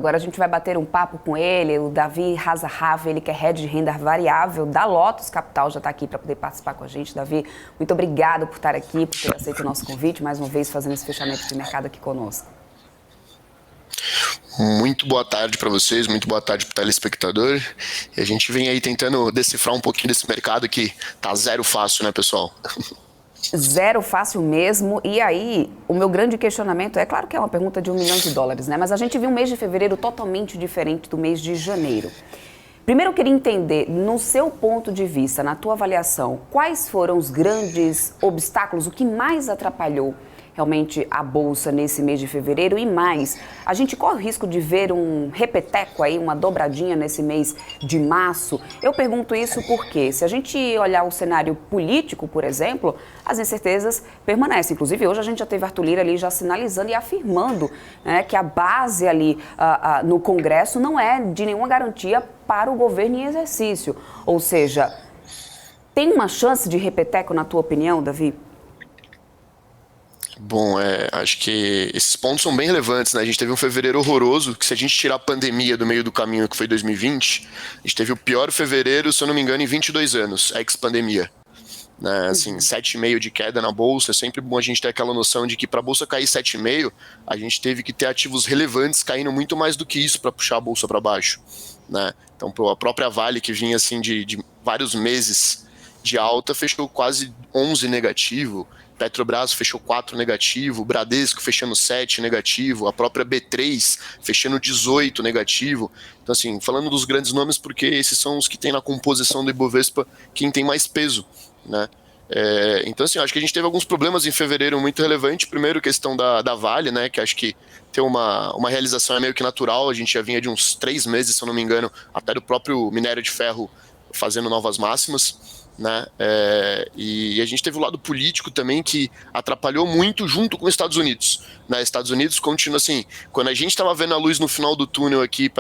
Agora a gente vai bater um papo com ele, o Davi Hazarrave, ele que é head de renda variável da Lotus Capital, já está aqui para poder participar com a gente. Davi, muito obrigado por estar aqui, por ter aceito o nosso convite, mais uma vez fazendo esse fechamento de mercado aqui conosco. Muito boa tarde para vocês, muito boa tarde para o telespectador. E a gente vem aí tentando decifrar um pouquinho desse mercado que tá zero fácil, né, pessoal? Zero fácil mesmo. E aí, o meu grande questionamento é, claro que é uma pergunta de $1 milhão, né? Mas a gente viu um mês de fevereiro totalmente diferente do mês de janeiro. Primeiro eu queria entender, no seu ponto de vista, na tua avaliação, quais foram os grandes obstáculos, o que mais atrapalhou realmente a Bolsa nesse mês de fevereiro e mais, a gente corre o risco de ver um repeteco aí, uma dobradinha nesse mês de março? Eu pergunto isso porque se a gente olhar o cenário político, por exemplo, as incertezas permanecem. Inclusive hoje a gente já teve Arthur Lira ali já sinalizando e afirmando, né, que a base ali no Congresso não é de nenhuma garantia para o governo em exercício. Ou seja, tem uma chance de repeteco na tua opinião, Davi? Bom, acho que esses pontos são bem relevantes, né? A gente teve um fevereiro horroroso, que se a gente tirar a pandemia do meio do caminho, que foi 2020, a gente teve o pior fevereiro, se eu não me engano, em 22 anos, ex-pandemia. Né? Assim, 7,5 de queda na Bolsa, é sempre bom a gente ter aquela noção de que para a Bolsa cair 7,5, a gente teve que ter ativos relevantes caindo muito mais do que isso para puxar a Bolsa para baixo. Né? Então, a própria Vale, que vinha assim de vários meses de alta, fechou quase 11 negativo, Petrobras fechou 4 negativo, Bradesco fechando 7 negativo, a própria B3 fechando 18 negativo. Então, assim, falando dos grandes nomes, porque esses são os que tem na composição do Ibovespa quem tem mais peso, né? Então, assim, acho que a gente teve alguns problemas em fevereiro muito relevantes. Primeiro, questão da Vale, né? Que acho que ter uma realização é meio que natural. A gente já vinha de uns 3 meses, se eu não me engano, até do próprio minério de ferro fazendo novas máximas. Né? E a gente teve o lado político também que atrapalhou muito junto com os Estados Unidos. Né? Estados Unidos continua assim, quando a gente estava vendo a luz no final do túnel aqui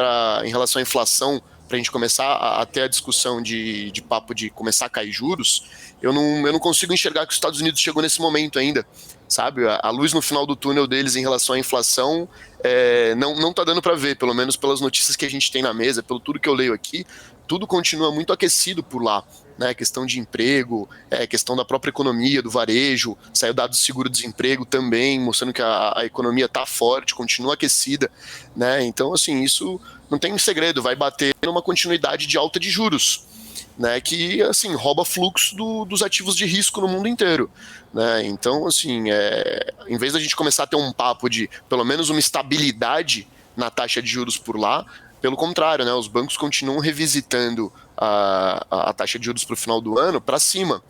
em relação à inflação, para a gente começar a ter a discussão de papo de começar a cair juros, eu não consigo enxergar que os Estados Unidos chegou nesse momento ainda, sabe? A luz no final do túnel deles em relação à inflação não está dando para ver, pelo menos pelas notícias que a gente tem na mesa, pelo tudo que eu leio aqui, tudo continua muito aquecido por lá. Né, questão de emprego, questão da própria economia, do varejo, saiu dado do seguro-desemprego também, mostrando que a economia está forte, continua aquecida, né, então assim, isso não tem segredo, vai bater numa continuidade de alta de juros, né, que assim, rouba fluxo dos ativos de risco no mundo inteiro, né, então assim, em vez da gente começar a ter um papo de pelo menos uma estabilidade na taxa de juros por lá, pelo contrário, né, os bancos continuam revisitando a taxa de juros para o final do ano para cima.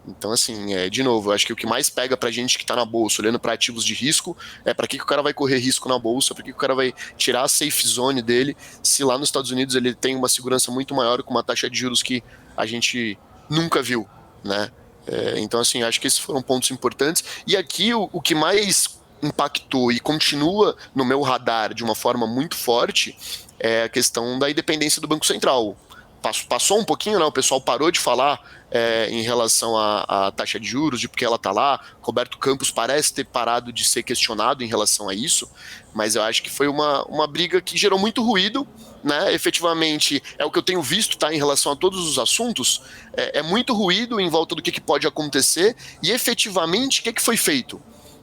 Então, assim, de novo, eu acho que o que mais pega para a gente que está na Bolsa, olhando para ativos de risco, é para que o cara vai correr risco na Bolsa, para que o cara vai tirar a safe zone dele, se lá nos Estados Unidos ele tem uma segurança muito maior com uma taxa de juros que a gente nunca viu, né? Então, assim, acho que esses foram pontos importantes. E aqui, o que mais impactou e continua no meu radar de uma forma muito forte é a questão da independência do Banco Central. Passou um pouquinho, né? O pessoal parou de falar em relação à taxa de juros, de porque ela está lá. Roberto Campos parece ter parado de ser questionado em relação a isso, mas eu acho que foi uma briga que gerou muito ruído, né? Efetivamente, é o que eu tenho visto, tá? Em relação a todos os assuntos, é muito ruído em volta do que pode acontecer e efetivamente o que foi feito.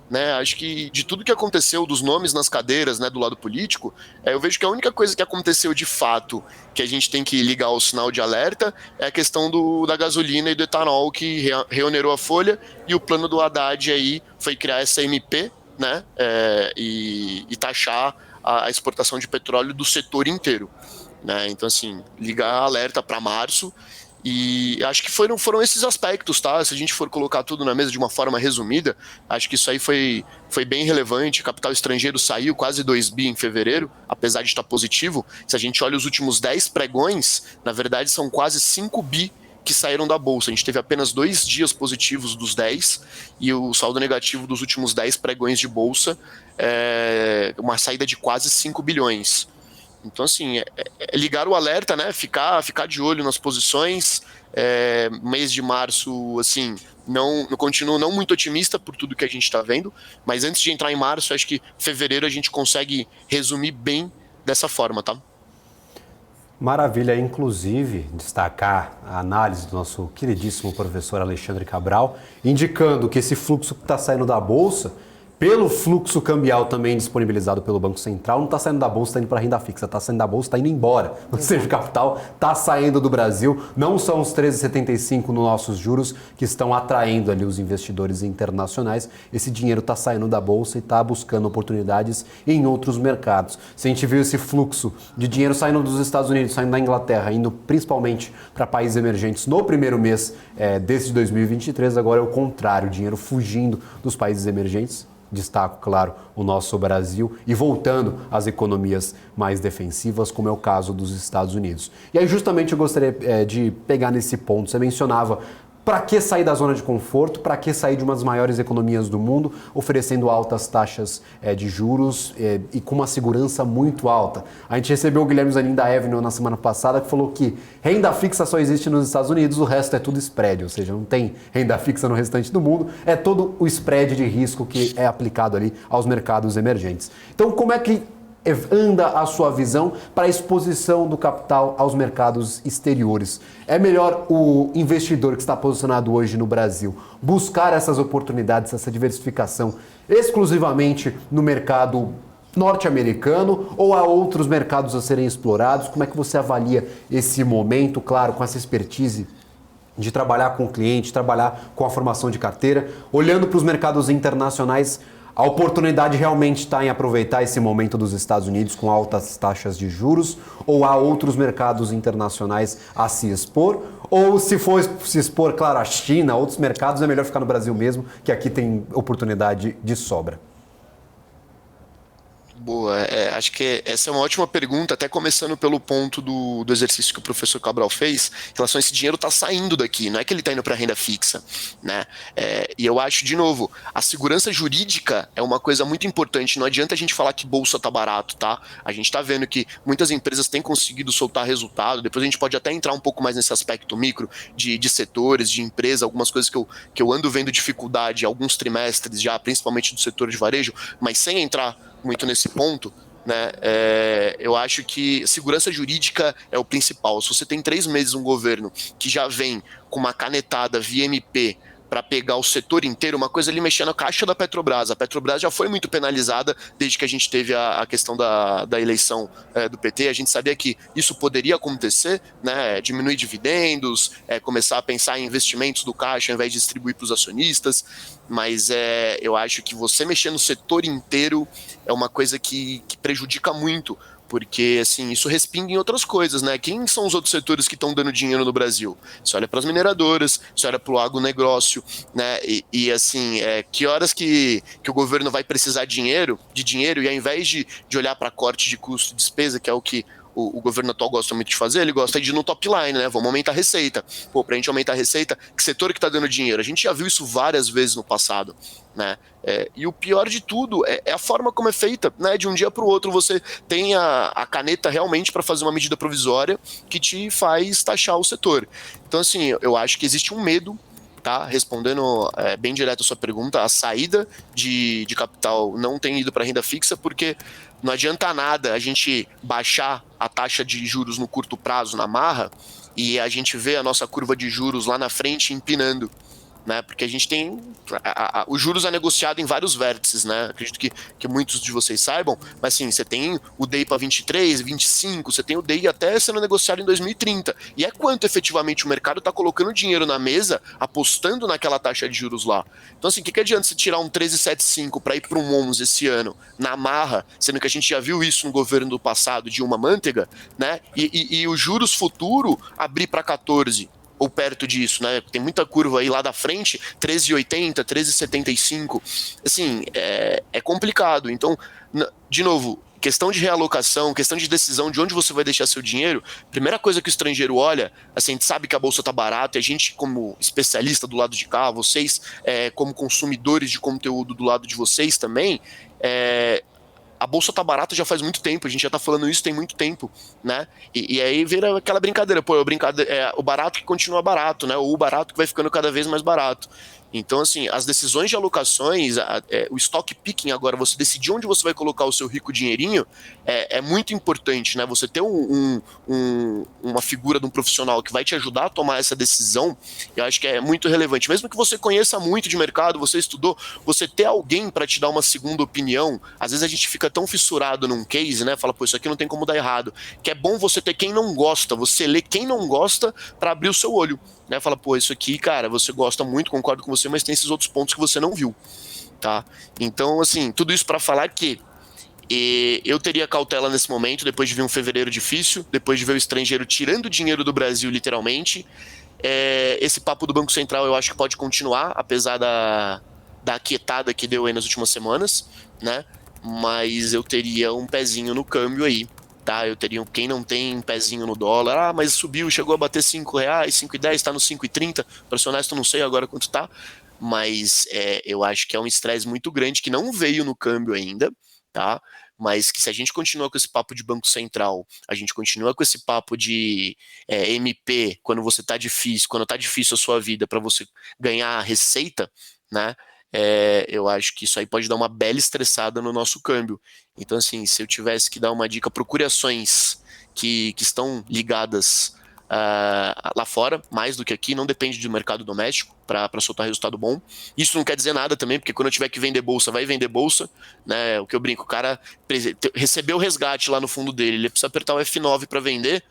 Né, acho que de tudo que aconteceu, dos nomes nas cadeiras, né, do lado político, eu vejo que a única coisa que aconteceu de fato, que a gente tem que ligar o sinal de alerta, é a questão da gasolina e do etanol, que reonerou a folha, e o plano do Haddad aí foi criar essa MP, né, e taxar a exportação de petróleo do setor inteiro. Né, então, assim, ligar alerta para março. E acho que foram esses aspectos, tá? Se a gente for colocar tudo na mesa de uma forma resumida, acho que isso aí foi bem relevante. Capital estrangeiro saiu quase 2 bi em fevereiro, apesar de estar positivo. Se a gente olha os últimos 10 pregões, na verdade são quase 5 bi que saíram da Bolsa. A gente teve apenas 2 dias positivos dos 10 e o saldo negativo dos últimos 10 pregões de Bolsa é uma saída de quase 5 bilhões. Então, assim, ligar o alerta, né? Ficar de olho nas posições. Mês de março, assim, não continuo não muito otimista por tudo que a gente está vendo, mas antes de entrar em março, acho que fevereiro a gente consegue resumir bem dessa forma, tá? Maravilha, inclusive, destacar a análise do nosso queridíssimo professor Alexandre Cabral, indicando que esse fluxo que está saindo da Bolsa, pelo fluxo cambial também disponibilizado pelo Banco Central, não está saindo da Bolsa, está indo para a renda fixa, está saindo da Bolsa, está indo embora. Ou seja, o capital está saindo do Brasil, não são os 13,75 nos nossos juros que estão atraindo ali os investidores internacionais, esse dinheiro está saindo da Bolsa e está buscando oportunidades em outros mercados. Se a gente viu esse fluxo de dinheiro saindo dos Estados Unidos, saindo da Inglaterra, indo principalmente para países emergentes no primeiro mês desse 2023, agora é o contrário, dinheiro fugindo dos países emergentes. Destaco, claro, o nosso Brasil e voltando às economias mais defensivas, como é o caso dos Estados Unidos. E aí justamente eu gostaria de pegar nesse ponto. Você mencionava para que sair da zona de conforto, para que sair de uma das maiores economias do mundo, oferecendo altas taxas de juros e com uma segurança muito alta. A gente recebeu o Guilherme Zanin da Avenue na semana passada que falou que renda fixa só existe nos Estados Unidos, o resto é tudo spread, ou seja, não tem renda fixa no restante do mundo, é todo o spread de risco que é aplicado ali aos mercados emergentes. Então, como é que anda a sua visão para a exposição do capital aos mercados exteriores? É melhor o investidor que está posicionado hoje no Brasil buscar essas oportunidades, essa diversificação exclusivamente no mercado norte-americano ou há outros mercados a serem explorados? Como é que você avalia esse momento, claro, com essa expertise de trabalhar com o cliente, trabalhar com a formação de carteira, olhando para os mercados internacionais? A oportunidade realmente está em aproveitar esse momento dos Estados Unidos com altas taxas de juros ou há outros mercados internacionais a se expor? Ou se for se expor, claro, a China, outros mercados, é melhor ficar no Brasil mesmo, que aqui tem oportunidade de sobra? Boa, acho que essa é uma ótima pergunta, até começando pelo ponto do exercício que o professor Cabral fez, em relação a esse dinheiro tá saindo daqui, não é que ele tá indo para renda fixa, né? E eu acho, de novo, a segurança jurídica é uma coisa muito importante, não adianta a gente falar que bolsa tá barato, tá? A gente tá vendo que muitas empresas têm conseguido soltar resultado, depois a gente pode até entrar um pouco mais nesse aspecto micro de setores, de empresa, algumas coisas que eu ando vendo dificuldade alguns trimestres já, principalmente do setor de varejo, mas sem entrar muito nesse ponto, né? Eu acho que segurança jurídica é o principal. Se você tem 3 meses um governo que já vem com uma canetada via MP para pegar o setor inteiro, uma coisa ali mexendo na caixa da Petrobras. A Petrobras já foi muito penalizada desde que a gente teve a questão da eleição do PT. A gente sabia que isso poderia acontecer, né? Diminuir dividendos, começar a pensar em investimentos do caixa ao invés de distribuir para os acionistas. Mas eu acho que você mexer no setor inteiro é uma coisa que prejudica muito, porque assim, isso respinga em outras coisas, né? Quem são os outros setores que estão dando dinheiro no Brasil? Você olha para as mineradoras, você olha para o agronegócio, né? E assim, que horas que o governo vai precisar de dinheiro, e ao invés de olhar para corte de custo e despesa, que é o que o governo atual gosta muito de fazer, ele gosta de ir no top line, né? Vamos aumentar a receita. Pô, pra gente aumentar a receita, que setor que tá dando dinheiro? A gente já viu isso várias vezes no passado, né? E o pior de tudo é a forma como é feita, né? De um dia para o outro você tem a caneta realmente para fazer uma medida provisória que te faz taxar o setor. Então, assim, eu acho que existe um medo, tá? Respondendo bem direto a sua pergunta, a saída de capital não tem ido para renda fixa porque não adianta nada a gente baixar a taxa de juros no curto prazo na marra e a gente vê a nossa curva de juros lá na frente empinando, né? Porque a gente tem os juros é negociado em vários vértices, né? Acredito que muitos de vocês saibam, mas assim, você tem o DI para 23, 25, você tem o DI até sendo negociado em 2030. E é quanto efetivamente o mercado está colocando dinheiro na mesa, apostando naquela taxa de juros lá. Então assim, o que adianta você tirar um 13,75 para ir para um 11 esse ano na marra, sendo que a gente já viu isso no governo do passado de uma manteiga, né? E os juros futuro abrir para 14 ou perto disso, né? Tem muita curva aí lá da frente, 13,80, 13,75. Assim, é complicado. Então, de novo, questão de realocação, questão de decisão de onde você vai deixar seu dinheiro, primeira coisa que o estrangeiro olha, assim, a gente sabe que a bolsa tá barata, e a gente como especialista do lado de cá, vocês como consumidores de conteúdo do lado de vocês também, a bolsa tá barata já faz muito tempo, a gente já tá falando isso tem muito tempo, né? E aí vira aquela brincadeira, pô, o barato que continua barato, né? Ou o barato que vai ficando cada vez mais barato. Então, assim, as decisões de alocações, o stock picking agora, você decidir onde você vai colocar o seu rico dinheirinho, é muito importante, né? Você ter uma figura de um profissional que vai te ajudar a tomar essa decisão, eu acho que é muito relevante. Mesmo que você conheça muito de mercado, você estudou, você ter alguém para te dar uma segunda opinião, às vezes a gente fica tão fissurado num case, né? Fala, pô, isso aqui não tem como dar errado. Que é bom você ter quem não gosta, você ler quem não gosta para abrir o seu olho. Né, fala, pô, isso aqui, cara, você gosta muito, concordo com você, mas tem esses outros pontos que você não viu, tá? Então, assim, tudo isso para falar que eu teria cautela nesse momento, depois de ver um fevereiro difícil, depois de ver o estrangeiro tirando dinheiro do Brasil, literalmente. Esse papo do Banco Central eu acho que pode continuar, apesar da aquietada que deu aí nas últimas semanas, né? Mas eu teria um pezinho no câmbio aí. Tá, eu teria, quem não tem um pezinho no dólar, mas subiu, chegou a bater R$5, 5,10, tá no 5,30, para ser honesto, não sei agora quanto tá, mas eu acho que é um estresse muito grande que não veio no câmbio ainda, tá, mas que se a gente continua com esse papo de Banco Central, a gente continua com esse papo de MP, quando tá difícil a sua vida para você ganhar receita, né, eu acho que isso aí pode dar uma bela estressada no nosso câmbio. Então, assim, se eu tivesse que dar uma dica, procure ações que estão ligadas lá fora, mais do que aqui, não depende do mercado doméstico para soltar resultado bom. Isso não quer dizer nada também, porque quando eu tiver que vender bolsa, vai vender bolsa, né? O que eu brinco, o cara recebeu o resgate lá no fundo dele, ele precisa apertar o F9 para vender,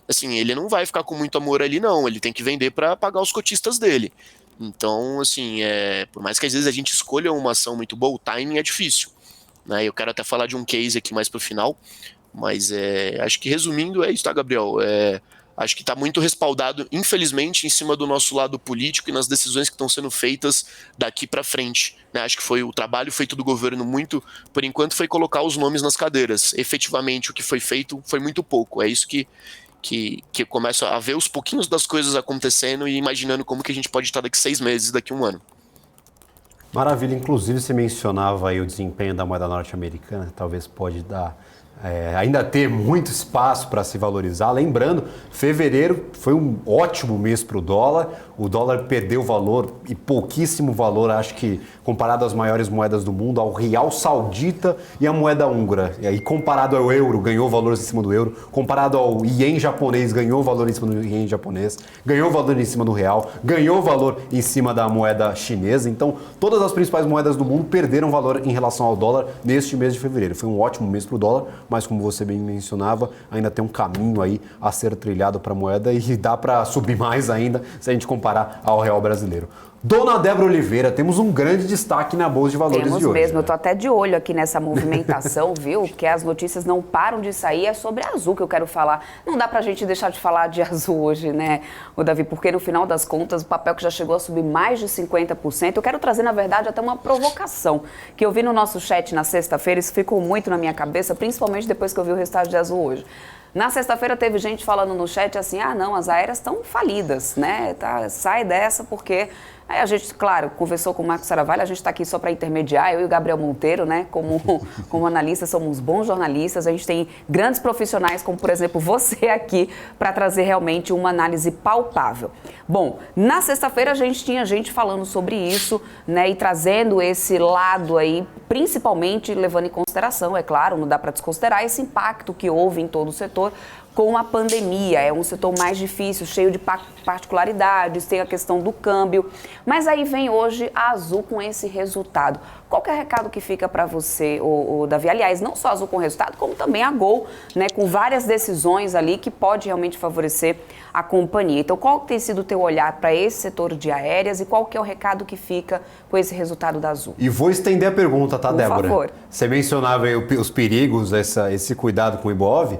assim, ele não vai ficar com muito amor ali, não, ele tem que vender para pagar os cotistas dele. Então, assim, por mais que às vezes a gente escolha uma ação muito boa, o timing é difícil, né? Eu quero até falar de um case aqui mais pro final, mas acho que resumindo é isso, tá, Gabriel? Acho que está muito respaldado, infelizmente, em cima do nosso lado político e nas decisões que estão sendo feitas daqui para frente, né? Acho que o trabalho feito do governo por enquanto, foi colocar os nomes nas cadeiras. Efetivamente, o que foi feito foi muito pouco. É isso que eu começo a ver os pouquinhos das coisas acontecendo e imaginando como que a gente pode estar daqui 6 meses, daqui 1 ano. Maravilha, inclusive você mencionava aí o desempenho da moeda norte-americana, talvez pode dar ainda ter muito espaço para se valorizar. Lembrando, fevereiro foi um ótimo mês para o dólar perdeu valor e pouquíssimo valor, acho que comparado às maiores moedas do mundo, ao real saudita e à moeda húngara. E aí comparado ao euro, ganhou valor em cima do euro, comparado ao ien japonês, ganhou valor em cima do ien japonês, ganhou valor em cima do real, ganhou valor em cima da moeda chinesa. Então, todas as principais moedas do mundo perderam valor em relação ao dólar neste mês de fevereiro. Foi um ótimo mês para o dólar, mas como você bem mencionava, ainda tem um caminho aí a ser trilhado para a moeda e dá para subir mais ainda se a gente comparar ao real brasileiro. Dona Débora Oliveira, temos um grande destaque na Bolsa de Valores de hoje. Temos mesmo, né? eu tô até de olho aqui nessa movimentação, viu? Porque as notícias não param de sair, é sobre a Azul que eu quero falar. Não dá pra gente deixar de falar de Azul hoje, né, o Davi? Porque no final das contas, o papel que já chegou a subir mais de 50%, eu quero trazer, na verdade, até uma provocação, que eu vi no nosso chat na sexta-feira, isso ficou muito na minha cabeça, principalmente depois que eu vi o resultado de Azul hoje. Na sexta-feira teve gente falando no chat assim, não, as aéreas estão falidas, né? Sai dessa porque... Aí a gente, claro, conversou com o Marcos Saravalho, a gente está aqui só para intermediar, eu e o Gabriel Monteiro, né, como analistas, somos bons jornalistas, a gente tem grandes profissionais, como por exemplo você aqui, para trazer realmente uma análise palpável. Bom, na sexta-feira a gente tinha gente falando sobre isso, né, e trazendo esse lado aí, principalmente levando em consideração, é claro, não dá para desconsiderar esse impacto que houve em todo o setor, com a pandemia. É um setor mais difícil, cheio de particularidades, tem a questão do câmbio. Mas aí vem hoje a Azul com esse resultado. Qual que é o recado que fica para você, Davi? Aliás, não só a Azul com resultado, como também a Gol, né, com várias decisões ali que pode realmente favorecer a companhia. Então, qual tem sido o teu olhar para esse setor de aéreas e qual que é o recado que fica com esse resultado da Azul? E vou estender a pergunta, tá, Débora? Por favor. Você mencionava aí os perigos, esse cuidado com o Ibov.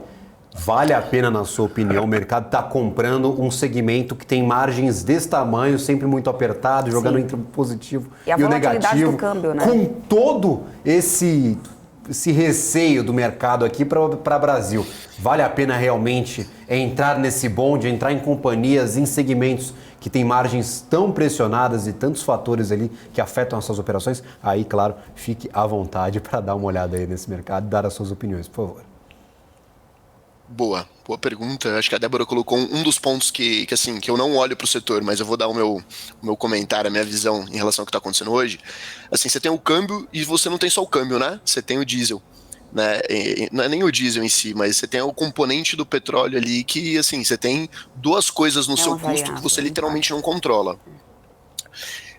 Vale a pena, na sua opinião, o mercado está comprando um segmento que tem margens desse tamanho, sempre muito apertado, jogando entre o positivo e o negativo, do câmbio, né? Com todo esse receio do mercado aqui para o Brasil. Vale a pena realmente entrar nesse bonde, entrar em companhias, em segmentos que tem margens tão pressionadas e tantos fatores ali que afetam as suas operações? Aí, claro, fique à vontade para dar uma olhada aí nesse mercado e dar as suas opiniões, por favor. Boa pergunta. Acho que a Débora colocou um dos pontos que eu não olho para o setor, mas eu vou dar o meu comentário, a minha visão em relação ao que está acontecendo hoje. Assim, você tem o câmbio e você não tem só o câmbio, né? Você tem o diesel, né? Não é nem o diesel em si, mas você tem o componente do petróleo ali que, assim, você tem duas coisas no seu custo que você literalmente não controla.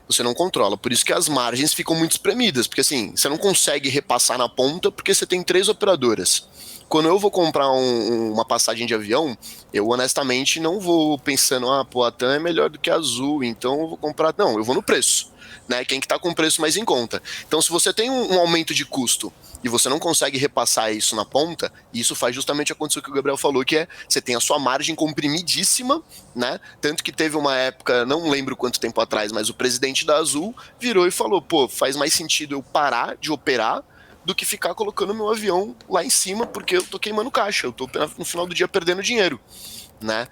Você não controla. Por isso que as margens ficam muito espremidas, porque assim, você não consegue repassar na ponta porque você tem 3 operadoras. Quando eu vou comprar uma passagem de avião, eu honestamente não vou pensando, a TAM é melhor do que a Azul, então eu vou comprar. Não, eu vou no preço, né? Quem que tá com o preço mais em conta. Então, se você tem um aumento de custo e você não consegue repassar isso na ponta, isso faz justamente acontecer o que o Gabriel falou, que é você tem a sua margem comprimidíssima, né? Tanto que teve uma época, não lembro quanto tempo atrás, mas o presidente da Azul virou e falou, faz mais sentido eu parar de operar do que ficar colocando meu avião lá em cima, porque eu tô queimando caixa, eu tô no final do dia perdendo dinheiro, né?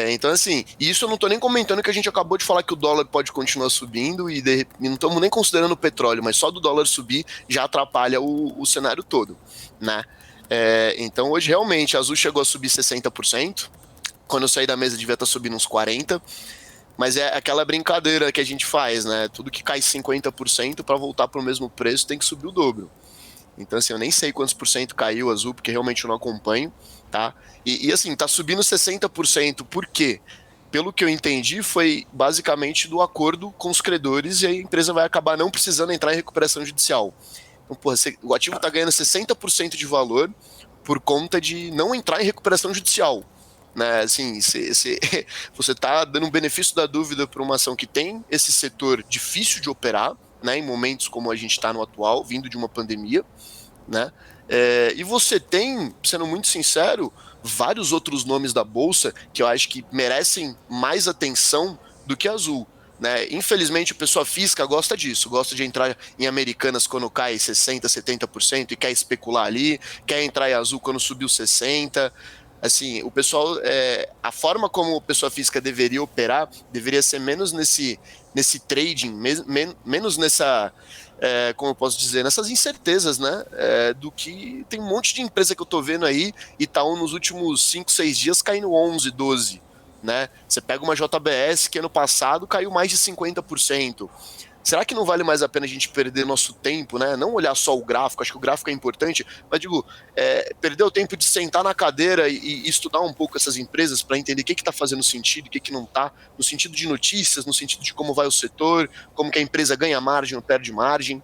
Então, assim, isso eu não tô nem comentando que a gente acabou de falar que o dólar pode continuar subindo e não estamos nem considerando o petróleo, mas só do dólar subir já atrapalha o cenário todo, né? Então, hoje, realmente, a Azul chegou a subir 60%, quando eu saí da mesa devia estar subindo uns 40%, mas é aquela brincadeira que a gente faz, né? Tudo que cai 50% para voltar para o mesmo preço tem que subir o dobro. Então, assim, eu nem sei quantos por cento caiu o Azul, porque realmente eu não acompanho, tá? E assim, tá subindo 60%, por quê? Pelo que eu entendi, foi basicamente do acordo com os credores e a empresa vai acabar não precisando entrar em recuperação judicial. Então, o ativo tá ganhando 60% de valor por conta de não entrar em recuperação judicial. Né, assim, você tá dando um benefício da dúvida para uma ação que tem esse setor difícil de operar, né, em momentos como a gente está no atual, vindo de uma pandemia, né? E você tem, sendo muito sincero, vários outros nomes da Bolsa que eu acho que merecem mais atenção do que a Azul. Né? Infelizmente, a pessoa física gosta disso, gosta de entrar em Americanas quando cai 60%, 70% e quer especular ali, quer entrar em Azul quando subiu 60%. Assim, o pessoal, a forma como a pessoa física deveria operar deveria ser menos nesse trading, menos nessa, como eu posso dizer, nessas incertezas, né? Do que tem um monte de empresa que eu tô vendo aí e tá nos últimos 5, 6 dias caindo 11, 12, né? Você pega uma JBS que ano passado caiu mais de 50%. Será que não vale mais a pena a gente perder nosso tempo, né? Não olhar só o gráfico, acho que o gráfico é importante, mas digo, perder o tempo de sentar na cadeira e estudar um pouco essas empresas para entender o que está fazendo sentido, o que não está, no sentido de notícias, no sentido de como vai o setor, como que a empresa ganha margem ou perde margem.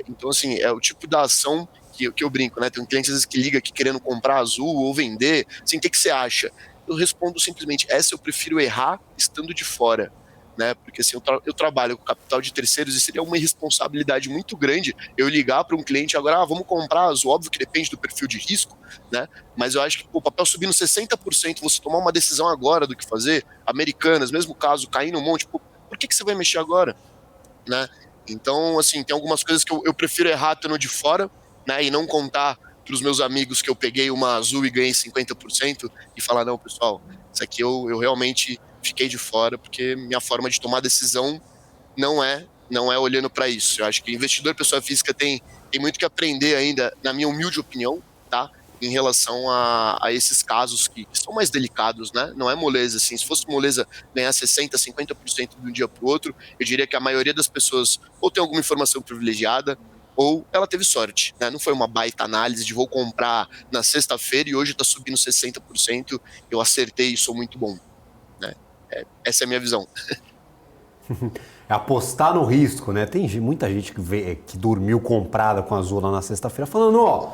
Então, assim, é o tipo da ação que eu brinco, né? Tem um cliente às vezes que liga aqui querendo comprar Azul ou vender, assim, o que você acha? Eu respondo simplesmente, essa eu prefiro errar estando de fora. Né? Porque assim, eu trabalho com capital de terceiros e seria uma irresponsabilidade muito grande eu ligar para um cliente agora, vamos comprar Azul, óbvio que depende do perfil de risco, né? Mas eu acho que o papel subindo 60%, você tomar uma decisão agora do que fazer, Americanas, mesmo caso, caindo um monte, por que você vai mexer agora? Né? Então, assim, tem algumas coisas que eu prefiro errar estando de fora, né? E não contar para os meus amigos que eu peguei uma Azul e ganhei 50% e falar, não, pessoal, isso aqui eu realmente fiquei de fora, porque minha forma de tomar decisão não é olhando para isso. Eu acho que investidor pessoa física tem muito que aprender ainda, na minha humilde opinião, tá? Em relação a esses casos que são mais delicados, né? Não é moleza, assim. Se fosse moleza ganhar 60%, 50% de um dia para o outro, eu diria que a maioria das pessoas ou tem alguma informação privilegiada ou ela teve sorte, né? Não foi uma baita análise de vou comprar na sexta-feira e hoje está subindo 60%, eu acertei e sou muito bom. Né? Essa é a minha visão. É apostar no risco, né? Tem muita gente que dormiu comprada com a Azul lá na sexta-feira falando,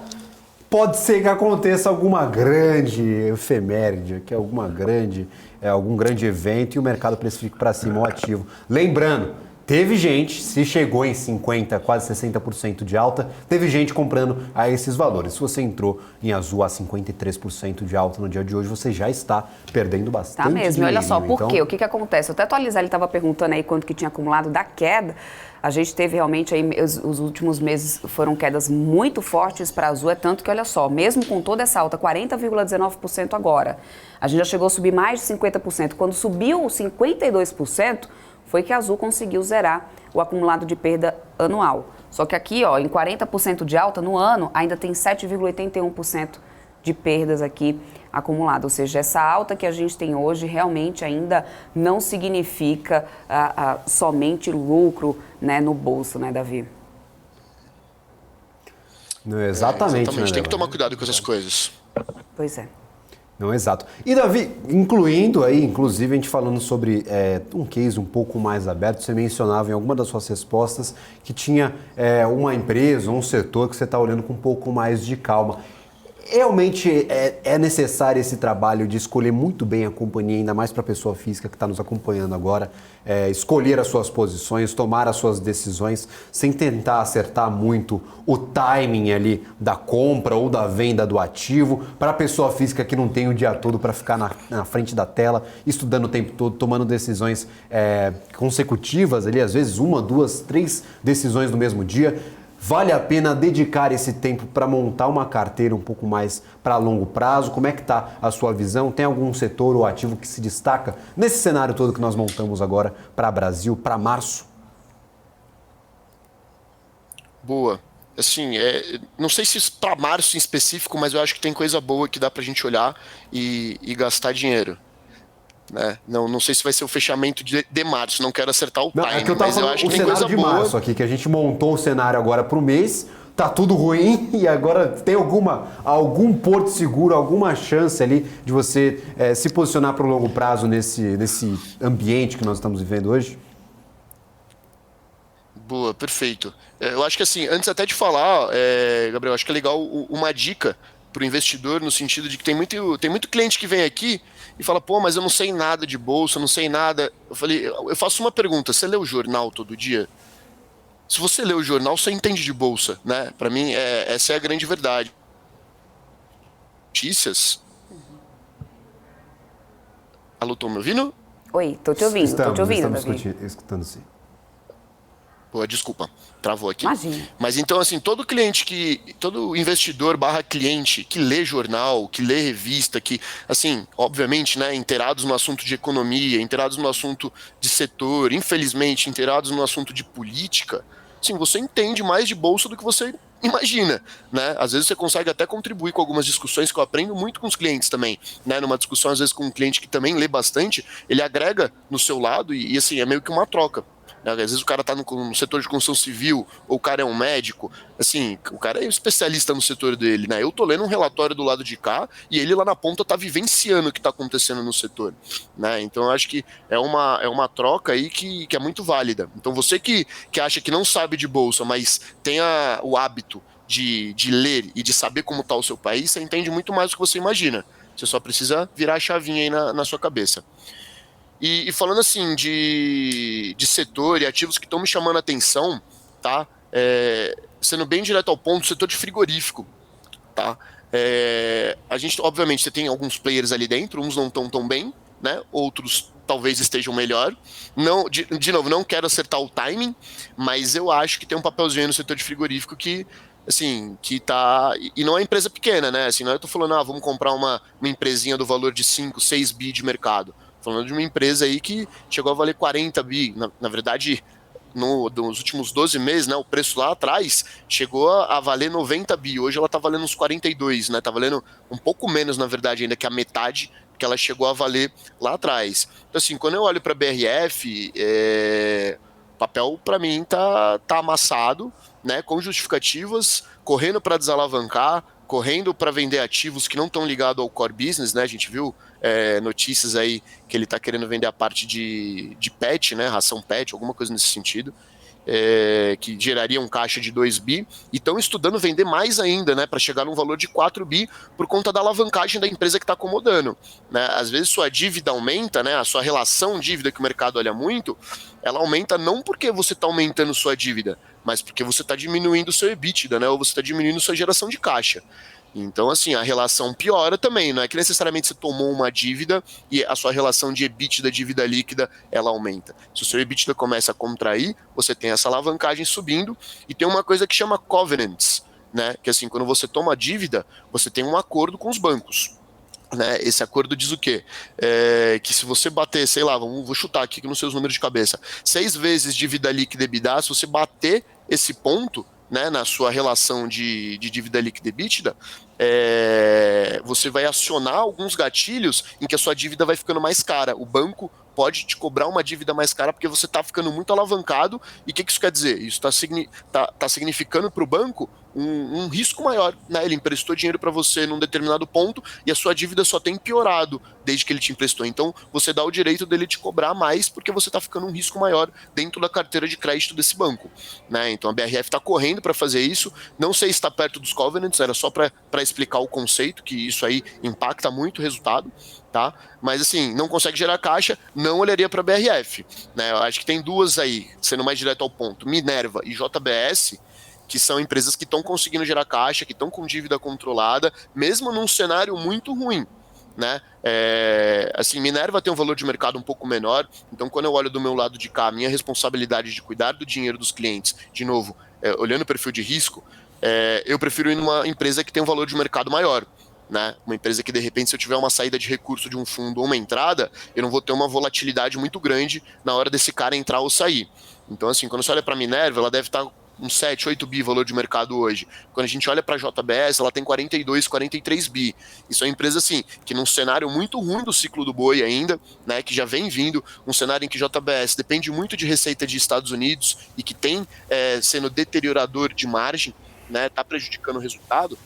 pode ser que aconteça alguma grande efeméride, que é algum grande evento e o mercado precifique para cima o ativo. Lembrando, teve gente, se chegou em 50%, quase 60% de alta, teve gente comprando a esses valores. Se você entrou em Azul a 53% de alta no dia de hoje, você já está perdendo bastante dinheiro. Tá mesmo, olha só, por quê? O que acontece? Eu até atualizar, ele estava perguntando aí quanto que tinha acumulado da queda. A gente teve realmente aí, os últimos meses foram quedas muito fortes para a Azul, é tanto que, olha só, mesmo com toda essa alta, 40,19% agora, a gente já chegou a subir mais de 50%. Quando subiu 52%, foi que a Azul conseguiu zerar o acumulado de perda anual. Só que aqui, em 40% de alta no ano, ainda tem 7,81% de perdas aqui acumulada. Ou seja, essa alta que a gente tem hoje realmente ainda não significa somente lucro, né, no bolso, né, Davi? Não, exatamente. Exatamente, tem que tomar cuidado com essas coisas. Pois é. Não, exato. E Davi, incluindo aí, inclusive a gente falando sobre um case um pouco mais aberto, você mencionava em alguma das suas respostas que tinha uma empresa, um setor que você está olhando com um pouco mais de calma. Realmente é necessário esse trabalho de escolher muito bem a companhia, ainda mais para a pessoa física que está nos acompanhando agora, escolher as suas posições, tomar as suas decisões, sem tentar acertar muito o timing ali da compra ou da venda do ativo, para a pessoa física que não tem o dia todo para ficar na frente da tela, estudando o tempo todo, tomando decisões consecutivas ali, às vezes 1, 2, 3 decisões no mesmo dia. Vale a pena dedicar esse tempo para montar uma carteira um pouco mais para longo prazo? Como é que está a sua visão? Tem algum setor ou ativo que se destaca nesse cenário todo que nós montamos agora para Brasil, para março? Boa. Assim, não sei se para março em específico, mas eu acho que tem coisa boa que dá para a gente olhar e gastar dinheiro. Né? Não sei se vai ser o fechamento de março, não quero acertar o time, mas eu acho que tem coisa boa. Março aqui, que a gente montou o cenário agora para o mês, tá tudo ruim e agora tem algum porto seguro, alguma chance ali de você se posicionar para o longo prazo nesse ambiente que nós estamos vivendo hoje? Boa, perfeito. Eu acho que assim, antes até de falar, Gabriel, acho que é legal uma dica para o investidor no sentido de que tem muito cliente que vem aqui e fala, pô, mas eu não sei nada de bolsa, não sei nada. Eu falei, eu faço uma pergunta, você lê o jornal todo dia? Se você lê o jornal, você entende de bolsa, né? Para mim, essa é a grande verdade. Notícias. Alô, estão me ouvindo? Oi, tô te ouvindo, estamos Davi. escutando sim. Pô, desculpa, travou aqui. Imagina. Mas então, assim, todo investidor / cliente que lê jornal, que lê revista, que, assim, obviamente, né, inteirados no assunto de economia, inteirados no assunto de setor, infelizmente, inteirados no assunto de política, assim, você entende mais de bolsa do que você imagina, né? Às vezes você consegue até contribuir com algumas discussões que eu aprendo muito com os clientes também, né? Numa discussão, às vezes, com um cliente que também lê bastante, ele agrega no seu lado e assim, é meio que uma troca. Às vezes o cara está no setor de construção civil, ou o cara é um médico, assim, o cara é especialista no setor dele, né? Eu tô lendo um relatório do lado de cá e ele lá na ponta tá vivenciando o que está acontecendo no setor, né? Então eu acho que é uma troca aí que é muito válida. Então você que acha que não sabe de bolsa, mas tem o hábito de ler e de saber como está o seu país, você entende muito mais do que você imagina. Você só precisa virar a chavinha aí na sua cabeça. E falando assim de setor e ativos que estão me chamando a atenção, tá? Sendo bem direto ao ponto, setor de frigorífico, tá? A gente, obviamente, você tem alguns players ali dentro, uns não estão tão bem, né? Outros talvez estejam melhor. Não, de novo, não quero acertar o timing, mas eu acho que tem um papelzinho no setor de frigorífico que, assim, que tá... E não é empresa pequena, né? Assim, não é eu tô falando, vamos comprar uma empresinha do valor de 5, 6 bi de mercado. Falando de uma empresa aí que chegou a valer 40 bi. Na verdade, nos últimos 12 meses, né, o preço lá atrás chegou a valer 90 bi. Hoje ela está valendo uns 42, né? Tá valendo um pouco menos, na verdade, ainda que a metade que ela chegou a valer lá atrás. Então, assim, quando eu olho para a BRF, o papel, para mim, tá amassado, né, com justificativas, correndo para desalavancar, correndo para vender ativos que não estão ligados ao core business, né? A gente viu notícias aí que ele está querendo vender a parte de pet, né? Ração pet, alguma coisa nesse sentido, que geraria um caixa de 2 bi, e estão estudando vender mais ainda, né? Para chegar num valor de 4 bi por conta da alavancagem da empresa que está acomodando, né? Às vezes sua dívida aumenta, né? A sua relação dívida que o mercado olha muito, ela aumenta não porque você está aumentando sua dívida, mas porque você está diminuindo o seu EBITDA, né? Ou você está diminuindo sua geração de caixa. Então, assim, a relação piora também. Não é que necessariamente você tomou uma dívida e a sua relação de EBITDA, dívida líquida, ela aumenta. Se o seu EBITDA começa a contrair, você tem essa alavancagem subindo, e tem uma coisa que chama covenants, né? Que assim, quando você toma dívida, você tem um acordo com os bancos. Né, esse acordo diz o quê? Que se você bater, sei lá, vou chutar aqui nos seus números de cabeça, 6 vezes dívida líquida EBITDA, se você bater esse ponto, né, na sua relação de dívida líquida e EBITDA, você vai acionar alguns gatilhos em que a sua dívida vai ficando mais cara. O banco pode te cobrar uma dívida mais cara porque você está ficando muito alavancado. E o que isso quer dizer? Isso está significando para o banco um risco maior, né? Ele emprestou dinheiro para você num determinado ponto e a sua dívida só tem piorado desde que ele te emprestou. Então, você dá o direito dele te cobrar mais porque você está ficando um risco maior dentro da carteira de crédito desse banco, né? Então, a BRF está correndo para fazer isso. Não sei se está perto dos covenants, era só para explicar o conceito, que isso aí impacta muito o resultado, tá? Mas assim, não consegue gerar caixa, não olharia para a BRF, né? Eu acho que tem duas aí, sendo mais direto ao ponto, Minerva e JBS, que são empresas que estão conseguindo gerar caixa, que estão com dívida controlada, mesmo num cenário muito ruim, né? Assim, Minerva tem um valor de mercado um pouco menor, então quando eu olho do meu lado de cá, a minha responsabilidade de cuidar do dinheiro dos clientes, de novo, olhando o perfil de risco, eu prefiro ir numa empresa que tem um valor de mercado maior, né? Uma empresa que, de repente, se eu tiver uma saída de recurso de um fundo ou uma entrada, eu não vou ter uma volatilidade muito grande na hora desse cara entrar ou sair. Então, assim, quando você olha para a Minerva, ela deve estar uns 7, 8 bi valor de mercado hoje. Quando a gente olha para a JBS, ela tem 42, 43 bi. Isso é uma empresa, assim, que num cenário muito ruim do ciclo do boi ainda, né, que já vem vindo, um cenário em que JBS depende muito de receita de Estados Unidos e que tem sendo deteriorador de margem, né, tá prejudicando o resultado,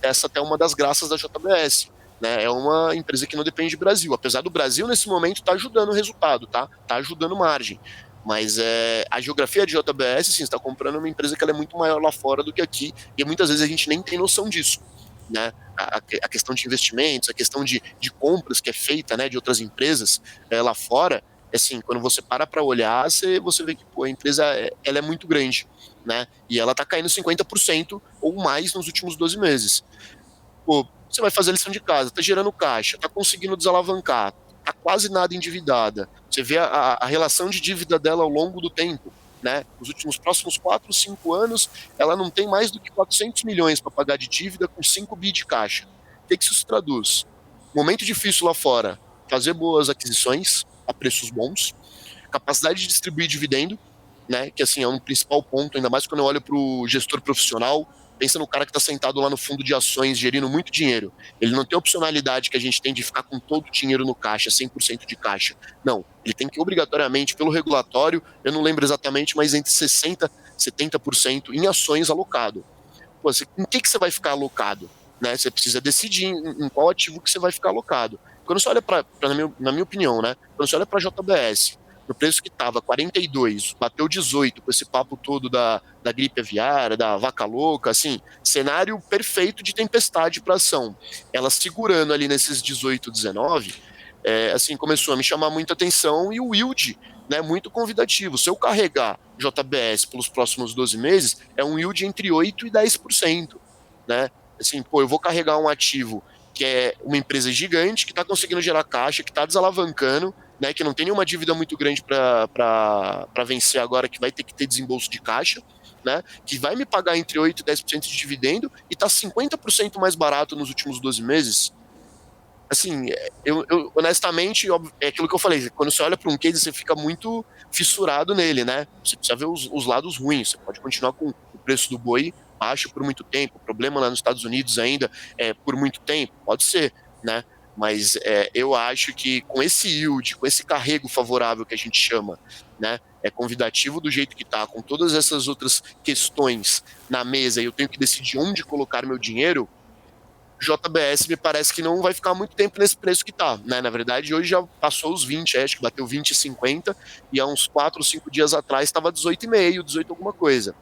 essa até é uma das graças da JBS. Né, é uma empresa que não depende do Brasil. Apesar do Brasil, nesse momento, tá ajudando o resultado, tá ajudando margem. Mas a geografia de JBS, sim, está comprando uma empresa que ela é muito maior lá fora do que aqui, e muitas vezes a gente nem tem noção disso. Né? A questão de investimentos, a questão de compras que é feita, né, de outras empresas lá fora, assim, quando você para olhar, você vê que pô, a empresa ela é muito grande, né? E ela está caindo 50% ou mais nos últimos 12 meses. Pô, você vai fazer a lição de casa, está gerando caixa, está conseguindo desalavancar, está quase nada endividada. Você vê a relação de dívida dela ao longo do tempo, né? Nos próximos 4, 5 anos, ela não tem mais do que 400 milhões para pagar de dívida com 5 bi de caixa. O que isso se traduz? Momento difícil lá fora, fazer boas aquisições a preços bons, capacidade de distribuir dividendo, né? Que assim é um principal ponto, ainda mais quando eu olho para o gestor profissional. Pensa no cara que está sentado lá no fundo de ações, gerindo muito dinheiro. Ele não tem a opcionalidade que a gente tem de ficar com todo o dinheiro no caixa, 100% de caixa. Não, ele tem que obrigatoriamente, pelo regulatório, eu não lembro exatamente, mas entre 60% e 70% em ações alocado. Pô, em que você vai ficar alocado? Né? Você precisa decidir em qual ativo que você vai ficar alocado. Quando você olha na minha opinião, né? Quando você olha para a JBS, no preço que estava 42, bateu 18 com esse papo todo da gripe aviária, da vaca louca, assim, cenário perfeito de tempestade para ação. Ela segurando ali nesses 18, 19, assim, começou a me chamar muita atenção e o yield, né, muito convidativo. Se eu carregar JBS pelos próximos 12 meses, é um yield entre 8% e 10%, né? Assim, pô, eu vou carregar um ativo que é uma empresa gigante, que está conseguindo gerar caixa, que está desalavancando, né, que não tem nenhuma dívida muito grande para vencer agora, que vai ter que ter desembolso de caixa, né, que vai me pagar entre 8% e 10% de dividendo e está 50% mais barato nos últimos 12 meses. Assim, eu honestamente, é aquilo que eu falei, quando você olha para um case, você fica muito fissurado nele, né? Você precisa ver os lados ruins, você pode continuar com o preço do boi baixo por muito tempo, problema lá nos Estados Unidos ainda por muito tempo, pode ser, né? Mas eu acho que com esse yield, com esse carrego favorável que a gente chama, né? É convidativo do jeito que tá, com todas essas outras questões na mesa e eu tenho que decidir onde colocar meu dinheiro, JBS me parece que não vai ficar muito tempo nesse preço que tá, né? Na verdade, hoje já passou os 20, acho que bateu 20,50 e há uns 4 ou 5 dias atrás estava 18,5, 18 alguma coisa,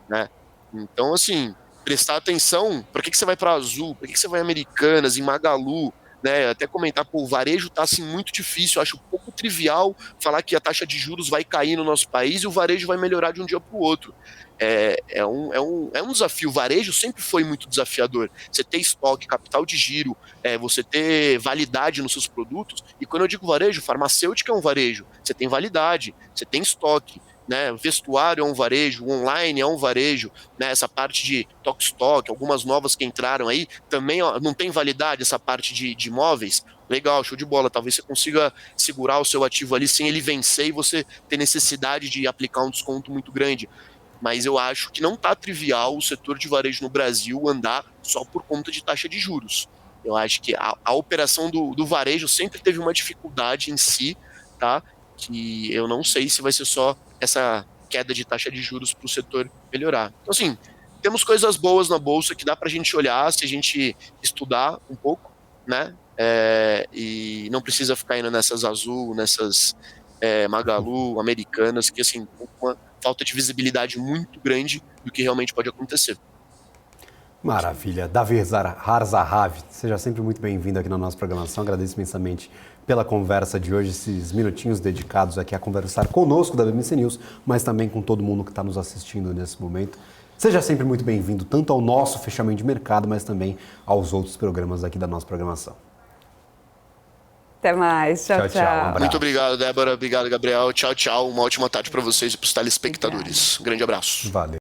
né? Então, assim, prestar atenção, para que você vai para Azul, para que você vai em Americanas, em Magalu, né? Até comentar, pô, o varejo tá assim muito difícil, eu acho um pouco trivial falar que a taxa de juros vai cair no nosso país e o varejo vai melhorar de um dia para o outro. É um desafio. O varejo sempre foi muito desafiador. Você ter estoque, capital de giro, você ter validade nos seus produtos. E quando eu digo varejo, farmacêutica é um varejo. Você tem validade, você tem estoque, né? Vestuário é um varejo, online é um varejo, né? Essa parte de stock, algumas novas que entraram aí, também não tem validade essa parte de imóveis. Legal, show de bola. Talvez você consiga segurar o seu ativo ali sem ele vencer e você ter necessidade de aplicar um desconto muito grande. mas eu acho que não está trivial o setor de varejo no Brasil andar só por conta de taxa de juros. Eu acho que a operação do varejo sempre teve uma dificuldade em si, tá? Que eu não sei se vai ser só essa queda de taxa de juros para o setor melhorar. Então, assim, temos coisas boas na Bolsa que dá para a gente olhar se a gente estudar um pouco, né? E não precisa ficar indo nessas Azul, nessas Magalu, Americanas, que, assim, com uma falta de visibilidade muito grande do que realmente pode acontecer. Maravilha. Davi Harzahav, seja sempre muito bem-vindo aqui na nossa programação. Agradeço imensamente pela conversa de hoje, esses minutinhos dedicados aqui a conversar conosco da BMC News, mas também com todo mundo que está nos assistindo nesse momento. Seja sempre muito bem-vindo, tanto ao nosso fechamento de mercado, mas também aos outros programas aqui da nossa programação. Até mais. Tchau, tchau. Um abraço. Muito obrigado, Débora. Obrigado, Gabriel. Tchau, tchau. Uma ótima tarde para vocês e para os telespectadores. Um grande abraço. Valeu.